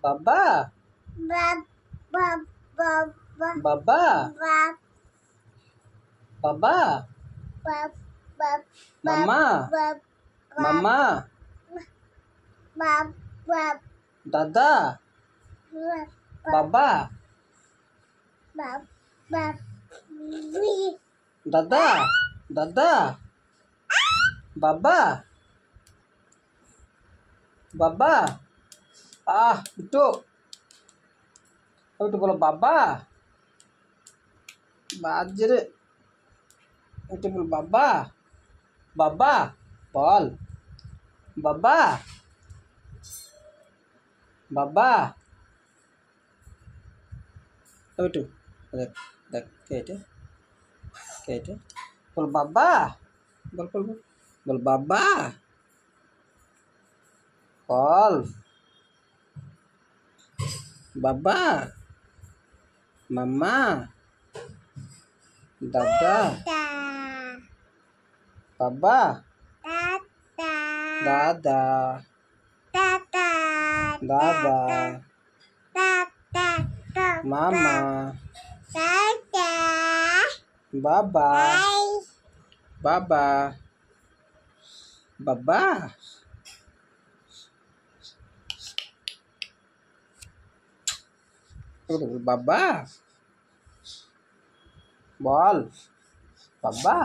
বাবা বাবা বাবা মামা মামা দাদা বাবা দাদা দাদা বাবা বাবা একটু একটু বলো বাবা বাজরে একটু বলো বাবা বাবা বল বাবা বাবা একটু দেখ দেখ কে এটা বল বাবা বল বল বল বল বাবা বল বাবা মামা দাদা বাবা দাদা দাদা মামা বাবা বাবা বাবা বাবা বল বাবা